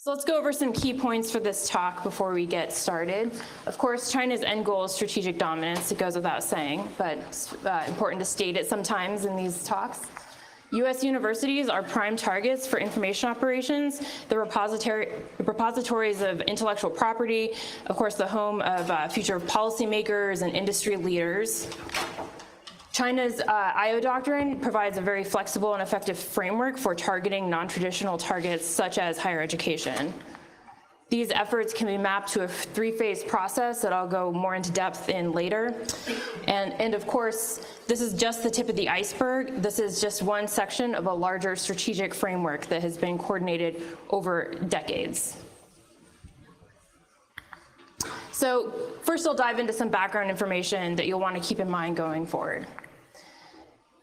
So let's go over some key points for this talk before we get started. Of course, China's end goal is strategic dominance. It goes without saying, but it's important to state it sometimes in these talks. U.S. universities are prime targets for information operations, the repositories of intellectual property, of course, the home of future policymakers and industry leaders. China's IO doctrine provides a very flexible and effective framework for targeting non-traditional targets such as higher education. These efforts can be mapped to a three-phase process that I'll go more into depth in later. And of course, this is just the tip of the iceberg. This is just one section of a larger strategic framework that has been coordinated over decades. So first I'll dive into some background information that you'll want to keep in mind going forward.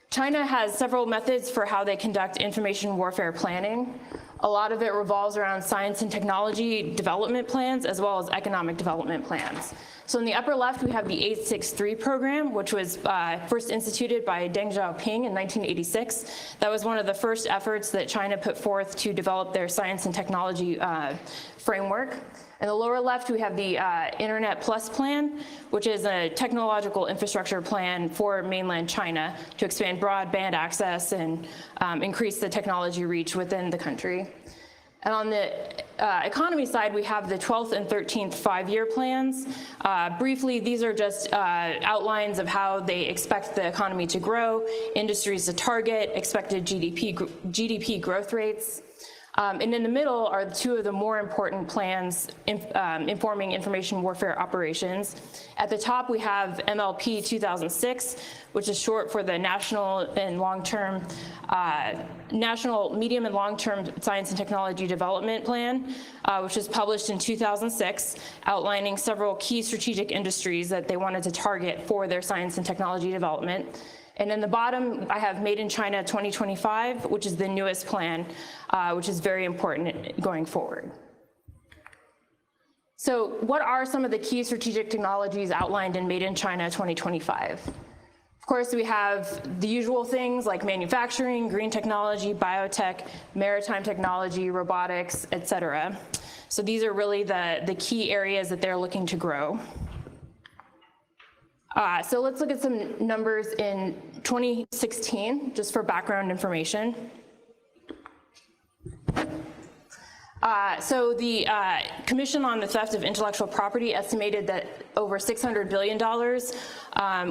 China has several methods for how they conduct information warfare planning. A lot of it revolves around science and technology development plans as well as economic development plans. So in the upper left, we have the 863 program, which was first instituted by Deng Xiaoping in 1986. That was one of the first efforts that China put forth to develop their science and technology framework. In the lower left, we have the Internet Plus plan, which is a technological infrastructure plan for mainland China to expand broadband access and increase the technology reach within the country. And on the economy side, we have the 12th and 13th five-year plans. Briefly, these are just outlines of how they expect the economy to grow, industries to target, expected GDP growth rates. And in the middle are two of the more important plans informing information warfare operations. At the top, we have MLP 2006, which is short for the National Medium and Long-Term Science and Technology Development Plan, which was published in 2006, outlining several key strategic industries that they wanted to target for their science and technology development. And in the bottom, I have Made in China 2025, which is the newest plan, which is very important going forward. So what are some of the key strategic technologies outlined in Made in China 2025? Of course, we have the usual things like manufacturing, green technology, biotech, maritime technology, robotics, et cetera. So these are really the key areas that they're looking to grow. So let's look at some numbers in 2016, just for background information. So the Commission on the Theft of Intellectual Property estimated that over $600 billion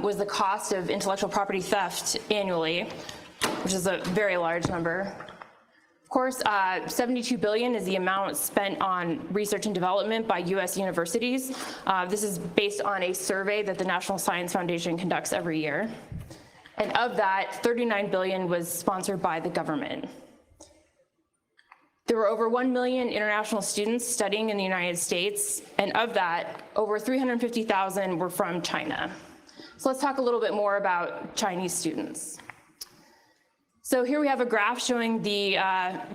was the cost of intellectual property theft annually, which is a very large number. Of course, $72 billion is the amount spent on research and development by U.S. universities. This is based on a survey that the National Science Foundation conducts every year. And of that, $39 billion was sponsored by the government. There were over 1 million international students studying in the United States, and of that, over 350,000 were from China. So let's talk a little bit more about Chinese students. So here we have a graph showing the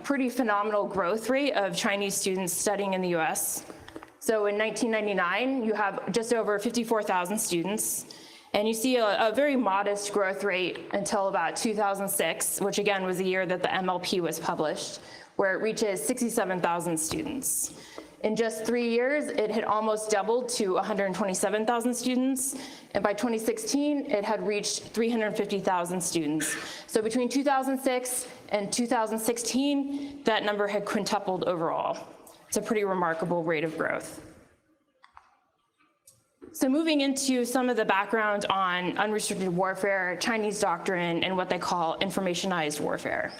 pretty phenomenal growth rate of Chinese students studying in the US. So in 1999, you have just over 54,000 students, and you see a very modest growth rate until about 2006, which again was the year that the MLP was published, where it reaches 67,000 students. In just 3 years, it had almost doubled to 127,000 students, and by 2016, it had reached 350,000 students. So between 2006 and 2016, that number had quintupled overall. It's a pretty remarkable rate of growth. So moving into some of the background on unrestricted warfare, Chinese doctrine, and what they call informationized warfare.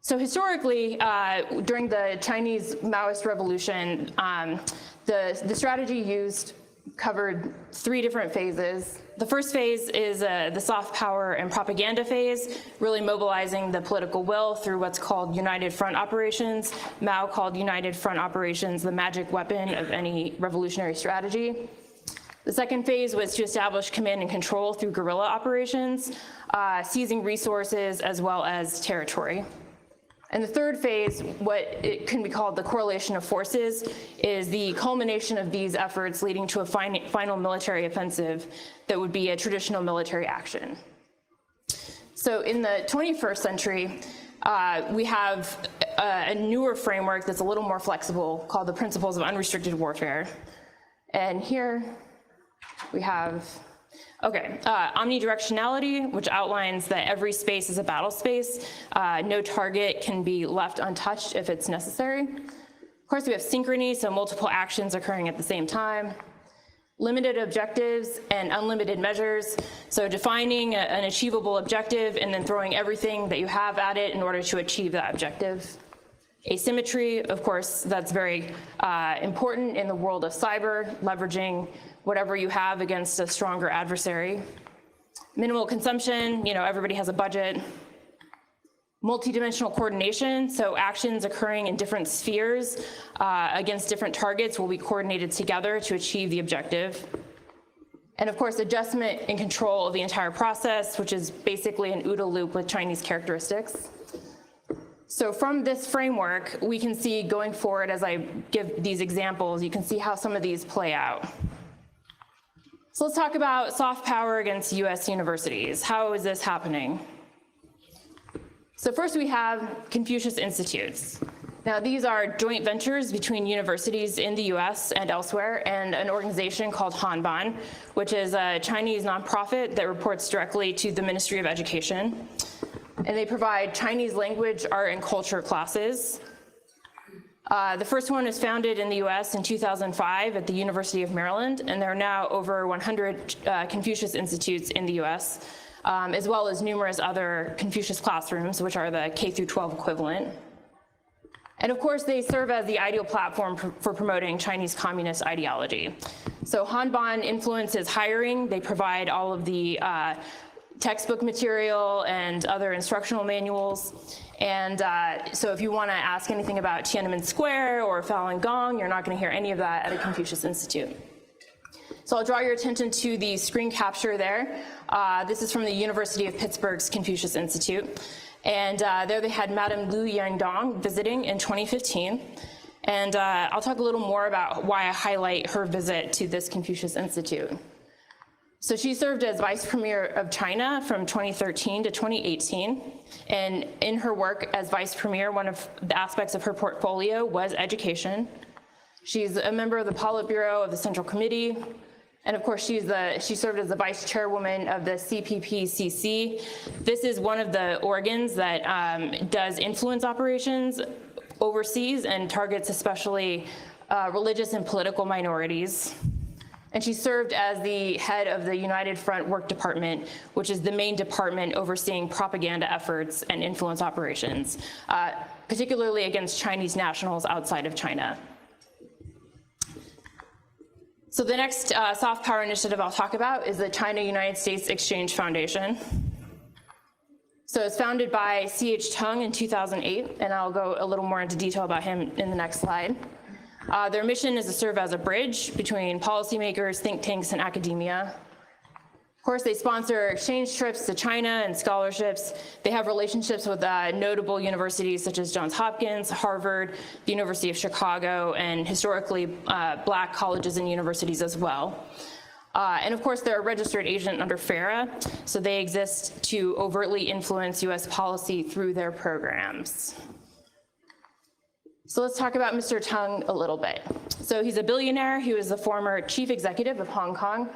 So historically, during the Chinese Maoist Revolution, the strategy used covered 3 different phases. The first phase is the soft power and propaganda phase, really mobilizing the political will through what's called United Front operations. Mao called United Front operations the magic weapon of any revolutionary strategy. The second phase was to establish command and control through guerrilla operations, seizing resources as well as territory. And the third phase, what it can be called the correlation of forces, is the culmination of these efforts leading to a final military offensive that would be a traditional military action. So in the 21st century, we have a newer framework that's a little more flexible called the Principles of Unrestricted Warfare. And here we have, omnidirectionality, which outlines that every space is a battle space. No target can be left untouched if it's necessary. Of course, we have synchrony, so multiple actions occurring at the same time. Limited objectives and unlimited measures, so defining an achievable objective and then throwing everything that you have at it in order to achieve that objective. Asymmetry, of course, that's very important in the world of cyber, leveraging whatever you have against a stronger adversary. Minimal consumption, everybody has a budget. Multidimensional coordination, so actions occurring in different spheres against different targets will be coordinated together to achieve the objective. And of course, adjustment and control of the entire process, which is basically an OODA loop with Chinese characteristics. So from this framework, we can see going forward, as I give these examples, you can see how some of these play out. So let's talk about soft power against US universities. How is this happening? So first we have Confucius Institutes. Now these are joint ventures between universities in the US and elsewhere and an organization called Hanban, which is a Chinese nonprofit that reports directly to the Ministry of Education. And they provide Chinese language, art, and culture classes. The first one was founded in the US in 2005 at the University of Maryland, and there are now over 100 Confucius Institutes in the US. As well as numerous other Confucius classrooms, which are the K through 12 equivalent. And of course, they serve as the ideal platform for promoting Chinese communist ideology. So Hanban influences hiring. They provide all of the textbook material and other instructional manuals. And so if you want to ask anything about Tiananmen Square or Falun Gong, you're not going to hear any of that at a Confucius Institute. So I'll draw your attention to the screen capture there. This is from the University of Pittsburgh's Confucius Institute. And there they had Madame Liu Yangdong visiting in 2015. And I'll talk a little more about why I highlight her visit to this Confucius Institute. So she served as Vice Premier of China from 2013 to 2018. And in her work as Vice Premier, one of the aspects of her portfolio was education. She's a member of the Politburo of the Central Committee. And of course, she served as the vice chairwoman of the CPPCC. This is one of the organs that does influence operations overseas and targets especially religious and political minorities. And she served as the head of the United Front Work Department, which is the main department overseeing propaganda efforts and influence operations, particularly against Chinese nationals outside of China. So the next soft power initiative I'll talk about is the China-United States Exchange Foundation. So it's founded by C.H. Tung in 2008, and I'll go a little more into detail about him in the next slide. Their mission is to serve as a bridge between policymakers, think tanks, and academia. Of course, they sponsor exchange trips to China and scholarships. They have relationships with notable universities such as Johns Hopkins, Harvard, the University of Chicago, and historically Black colleges and universities as well. And of course, they're a registered agent under FARA, so they exist to overtly influence US policy through their programs. So let's talk about Mr. Tung a little bit. So he's a billionaire. He was the former chief executive of Hong Kong,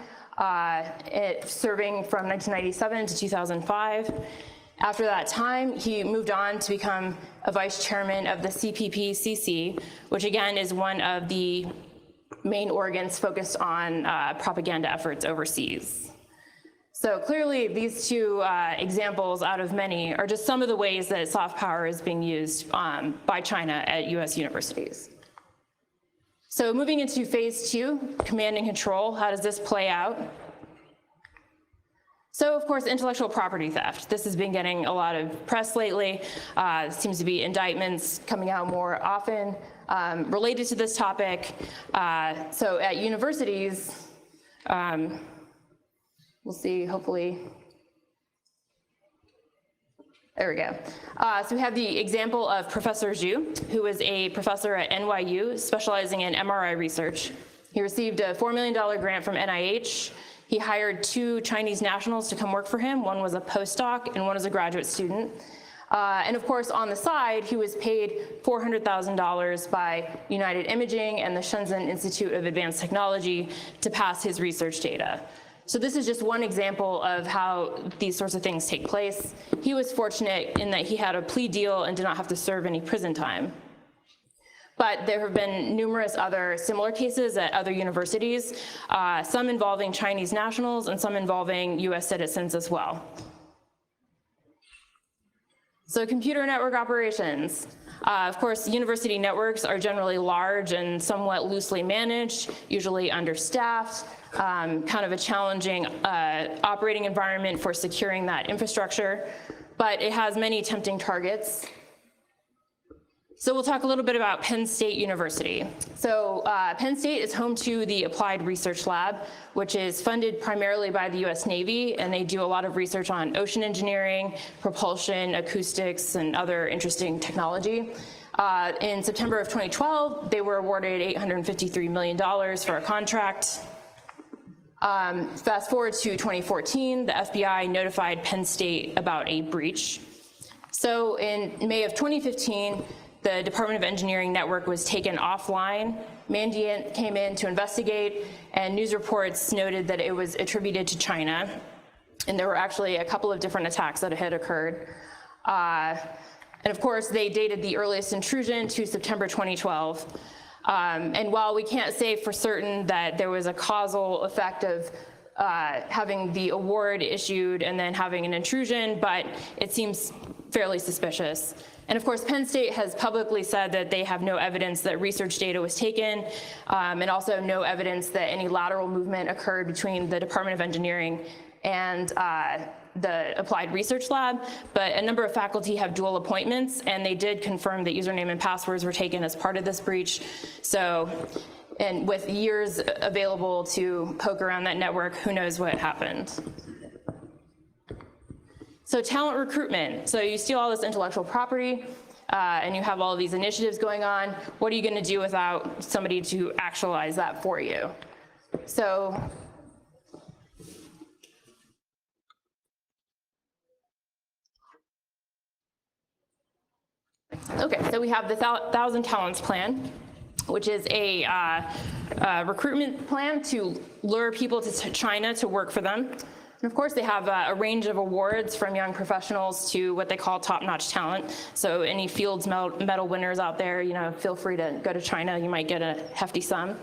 serving from 1997 to 2005. After that time, he moved on to become a vice chairman of the CPPCC, which again is one of the main organs focused on propaganda efforts overseas. So clearly, these two examples out of many are just some of the ways that soft power is being used by China at US universities. So moving into phase 2, command and control, how does this play out? So of course, intellectual property theft. This has been getting a lot of press lately. Seems to be indictments coming out more often related to this topic. So at universities, we'll see, hopefully. There we go. So we have the example of Professor Zhu, who is a professor at NYU specializing in MRI research. He received a $4 million grant from NIH. He hired 2 Chinese nationals to come work for him. One was a postdoc and one was a graduate student. And of course, on the side, he was paid $400,000 by United Imaging and the Shenzhen Institute of Advanced Technology to pass his research data. So this is just one example of how these sorts of things take place. He was fortunate in that he had a plea deal and did not have to serve any prison time. But there have been numerous other similar cases at other universities, some involving Chinese nationals and some involving US citizens as well. So computer network operations. Of course, university networks are generally large and somewhat loosely managed, usually understaffed, kind of a challenging operating environment for securing that infrastructure, but it has many tempting targets. So we'll talk a little bit about Penn State University. So Penn State is home to the Applied Research Lab, which is funded primarily by the US Navy, and they do a lot of research on ocean engineering, propulsion, acoustics, and other interesting technology. In September of 2012, they were awarded $853 million for a contract. Fast forward to 2014, the FBI notified Penn State about a breach. So in May of 2015, the Department of Engineering network was taken offline. Mandiant came in to investigate, and news reports noted that it was attributed to China. And there were actually a couple of different attacks that had occurred. And of course, they dated the earliest intrusion to September 2012. And while we can't say for certain that there was a causal effect of having the award issued and then having an intrusion, but it seems fairly suspicious. And of course, Penn State has publicly said that they have no evidence that research data was taken, and also no evidence that any lateral movement occurred between the Department of Engineering and the Applied Research Lab, but a number of faculty have dual appointments, and they did confirm that username and passwords were taken as part of this breach. So, and with years available to poke around that network, who knows what happened. So talent recruitment. So you steal all this intellectual property, and you have all of these initiatives going on. What are you going to do without somebody to actualize that for you? So okay, so we have the 1,000 Talents Plan, which is a recruitment plan to lure people to China to work for them. And of course, they have a range of awards from young professionals to what they call top-notch talent. So any Fields Medal winners out there, you know, feel free to go to China. You might get a hefty sum.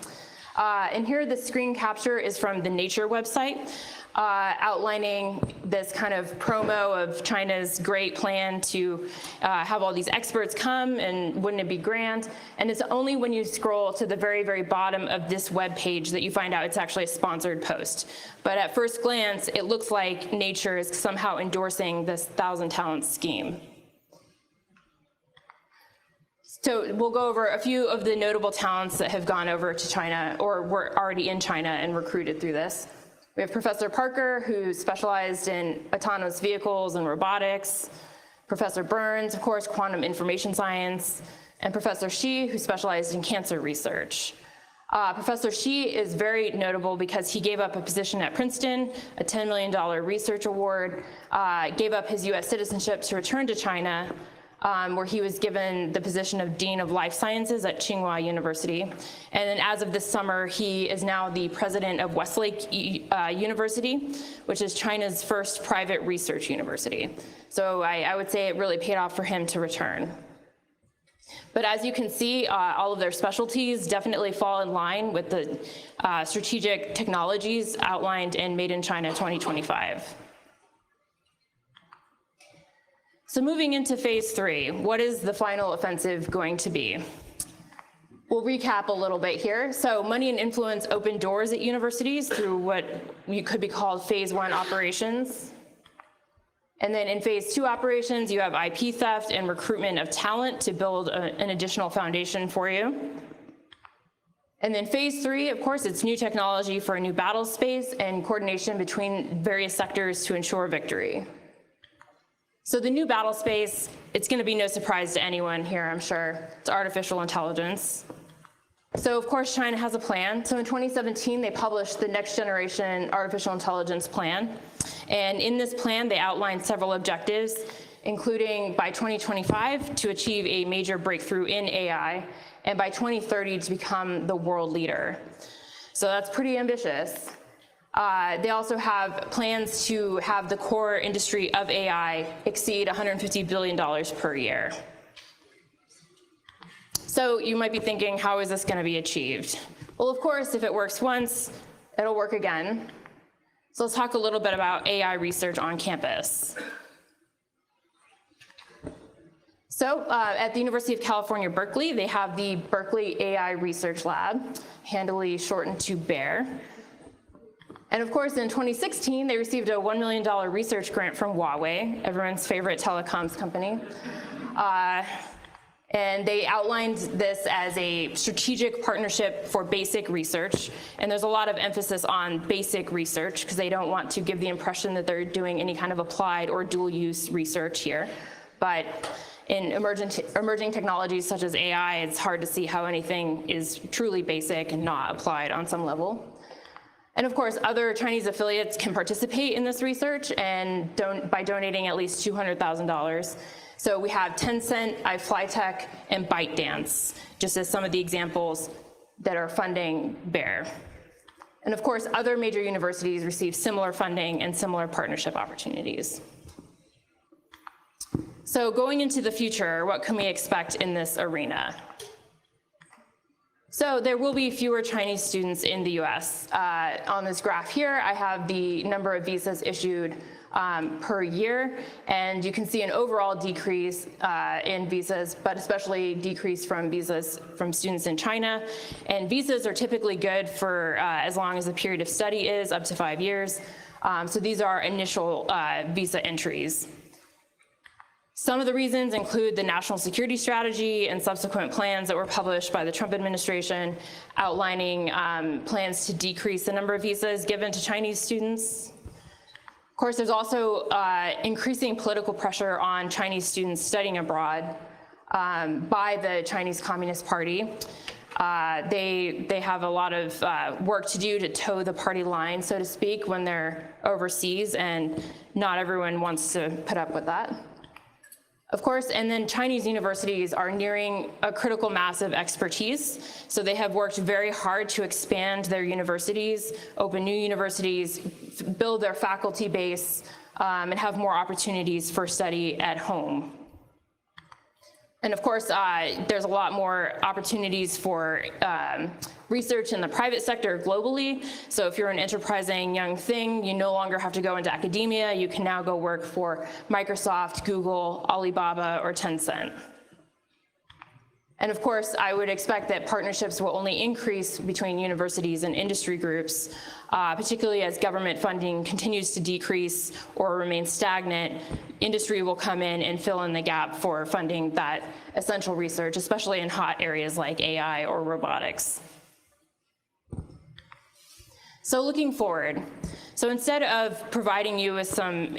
And here, the screen capture is from the Nature website, outlining this kind of promo of China's great plan to have all these experts come, and wouldn't it be grand? And it's only when you scroll to the very, very bottom of this web page that you find out it's actually a sponsored post. But at first glance, it looks like Nature is somehow endorsing this 1,000 Talents scheme. So we'll go over a few of the notable talents that have gone over to China or were already in China and recruited through this. We have Professor Parker, who specialized in autonomous vehicles and robotics. Professor Burns, of course, quantum information science. And Professor Shi, who specialized in cancer research. Professor Shi is very notable because he gave up a position at Princeton, a $10 million research award, gave up his US citizenship to return to China, where he was given the position of Dean of Life Sciences at Tsinghua University. And then as of this summer, he is now the president of Westlake University, which is China's first private research university. So I would say it really paid off for him to return. But as you can see, all of their specialties definitely fall in line with the strategic technologies outlined in Made in China 2025. So moving into phase 3, what is the final offensive going to be? We'll recap a little bit here. So money and influence open doors at universities through what could be called phase 1 operations. And then in phase 2 operations, you have IP theft and recruitment of talent to build an additional foundation for you. And then phase 3, of course, it's new technology for a new battle space and coordination between various sectors to ensure victory. So the new battle space, it's going to be no surprise to anyone here, I'm sure. It's artificial intelligence. So of course, China has a plan. So in 2017, they published the Next Generation Artificial Intelligence Plan. And in this plan, they outlined several objectives, including by 2025 to achieve a major breakthrough in AI, and by 2030 to become the world leader. So that's pretty ambitious. They also have plans to have the core industry of AI exceed $150 billion per year. So you might be thinking, how is this going to be achieved? Well, of course, if it works once, it'll work again. So let's talk a little bit about AI research on campus. So at the University of California, Berkeley, they have the Berkeley AI Research Lab, handily shortened to BEAR. And of course, in 2016, they received a $1 million research grant from Huawei, everyone's favorite telecoms company. And they outlined this as a strategic partnership for basic research. And there's a lot of emphasis on basic research because they don't want to give the impression that they're doing any kind of applied or dual use research here. But in emerging technologies such as AI, it's hard to see how anything is truly basic and not applied on some level. And of course, other Chinese affiliates can participate in this research and by donating at least $200,000. So we have Tencent, iFlyTech, and ByteDance, just as some of the examples that are funding BEAR. And of course, other major universities receive similar funding and similar partnership opportunities. So going into the future, what can we expect in this arena? So there will be fewer Chinese students in the US. On this graph here, I have the number of visas issued per year, and you can see an overall decrease in visas, but especially decrease from visas from students in China. And visas are typically good for as long as the period of study is, up to 5 years. So these are initial visa entries. Some of the reasons include the national security strategy and subsequent plans that were published by the Trump administration outlining plans to decrease the number of visas given to Chinese students. Of course, there's also increasing political pressure on Chinese students studying abroad by the Chinese Communist Party. They have a lot of work to do to toe the party line, so to speak, when they're overseas, and not everyone wants to put up with that. Of course, and then Chinese universities are nearing a critical mass of expertise. So they have worked very hard to expand their universities, open new universities, build their faculty base, and have more opportunities for study at home. And of course, there's a lot more opportunities for research in the private sector globally. So if you're an enterprising young thing, you no longer have to go into academia. You can now go work for Microsoft, Google, Alibaba, or Tencent. And of course, I would expect that partnerships will only increase between universities and industry groups, particularly as government funding continues to decrease or remain stagnant. Industry will come in and fill in the gap for funding that essential research, especially in hot areas like AI or robotics. So looking forward, so instead of providing you with some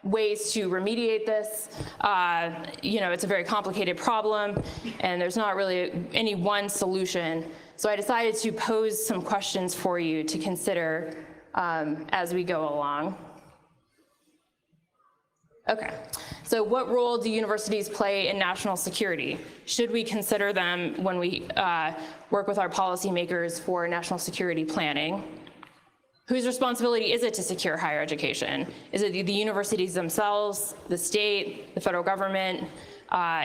ways to remediate this, it's a very complicated problem, and there's not really any one solution. So I decided to pose some questions for you to consider as we go along. Okay, so what role do universities play in national security? Should we consider them when we work with our policymakers for national security planning? Whose responsibility is it to secure higher education? Is it the universities themselves, the state, the federal government,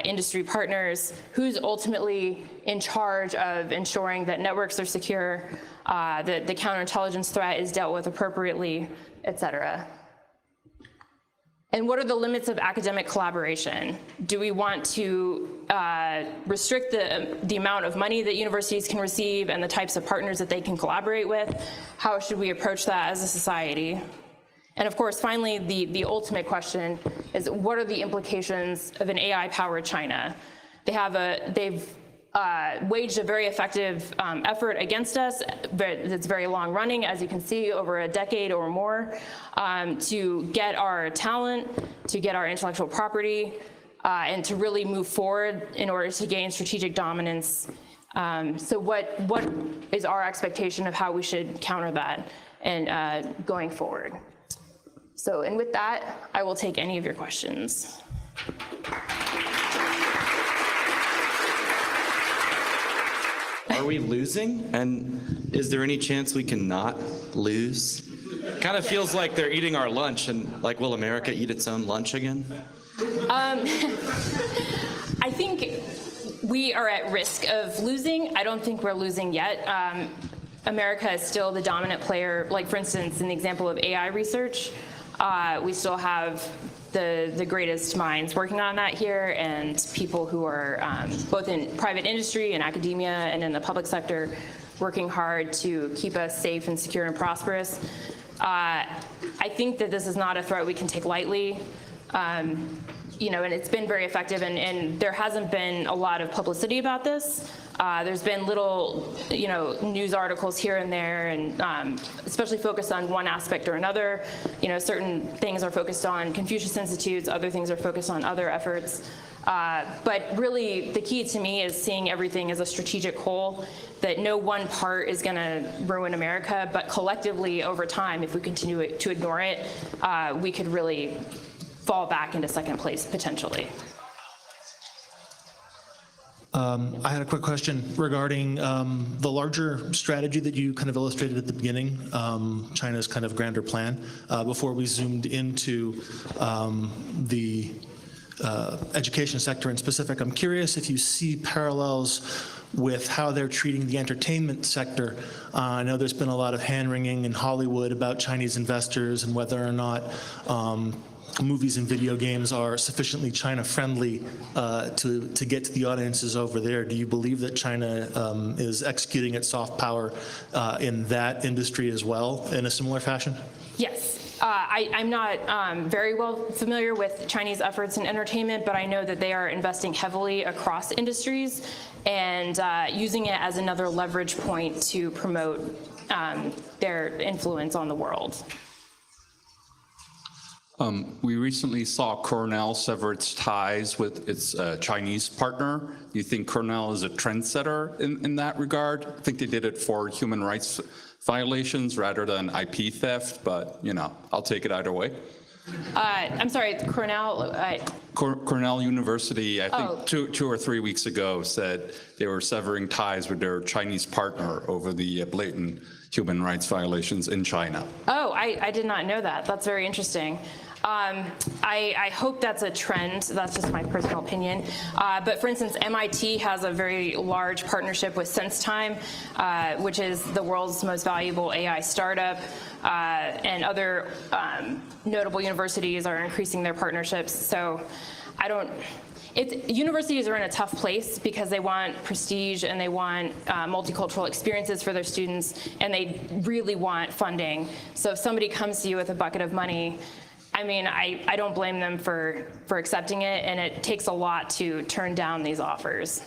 industry partners? Who's ultimately in charge of ensuring that networks are secure, that the counterintelligence threat is dealt with appropriately, et cetera? And what are the limits of academic collaboration? Do we want to restrict the amount of money that universities can receive and the types of partners that they can collaborate with? How should we approach that as a society? And of course, finally, the ultimate question is, what are the implications of an AI-powered China? They've waged a very effective effort against us that's very long running, as you can see, over a decade or more, to get our talent, to get our intellectual property, and to really move forward in order to gain strategic dominance. So what is our expectation of how we should counter that and going forward? So, and with that, I will take any of your questions. Are we losing? And is there any chance we can not lose? Kind of feels like they're eating our lunch, and like, will America eat its own lunch again? I think we are at risk of losing. I don't think we're losing yet. America is still the dominant player. Like, for instance, in the example of AI research, we still have the greatest minds working on that here, and people who are both in private industry and academia and in the public sector working hard to keep us safe and secure and prosperous. I think that this is not a threat we can take lightly. You know, and it's been very effective, and there hasn't been a lot of publicity about this. There's been little, you know, news articles here and there, and especially focused on one aspect or another. You know, certain things are focused on Confucius Institutes, other things are focused on other efforts. But really, the key to me is seeing everything as a strategic whole, that no one part is going to ruin America, but collectively over time, if we continue to ignore it, we could really fall back into second place, potentially. I had a quick question regarding the larger strategy that you kind of illustrated at the beginning, China's kind of grander plan, before we zoomed into the education sector in specific. I'm curious if you see parallels with how they're treating the entertainment sector. I know there's been a lot of hand-wringing in Hollywood about Chinese investors and whether or not movies and video games are sufficiently China-friendly to get to the audiences over there. Do you believe that China is executing its soft power in that industry as well in a similar fashion? Yes. I'm not very well familiar with Chinese efforts in entertainment, but I know that they are investing heavily across industries and using it as another leverage point to promote their influence on the world. We recently saw Cornell sever its ties with its Chinese partner. Do you think Cornell is a trendsetter in that regard? I think they did it for human rights violations rather than IP theft, but, you know, I'll take it either way. I'm sorry, Cornell? Cornell University, I think 2 or 3 weeks ago, said they were severing ties with their Chinese partner over the blatant human rights violations in China. Oh, I did not know that. That's very interesting. I hope that's a trend. That's just my personal opinion. But for instance, MIT has a very large partnership with SenseTime, which is the world's most valuable AI startup, and other notable universities are increasing their partnerships. So universities are in a tough place because they want prestige and they want multicultural experiences for their students, and they really want funding. So if somebody comes to you with a bucket of money, I mean, I don't blame them for accepting it, and it takes a lot to turn down these offers.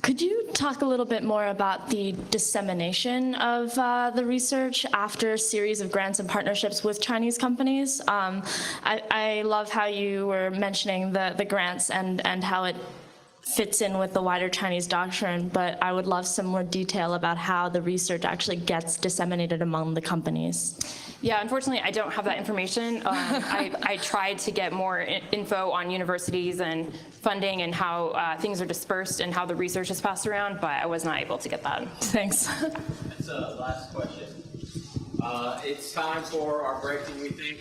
Could you talk a little bit more about the dissemination of the research after a series of grants and partnerships with Chinese companies? I love how you were mentioning the grants and how it fits in with the wider Chinese doctrine, but I would love some more detail about how the research actually gets disseminated among the companies. Yeah, unfortunately, I don't have that information. I tried to get more info on universities and funding and how things are dispersed and how the research is passed around, but I was not able to get that. Thanks. That's a last question. It's time for our break, do we think?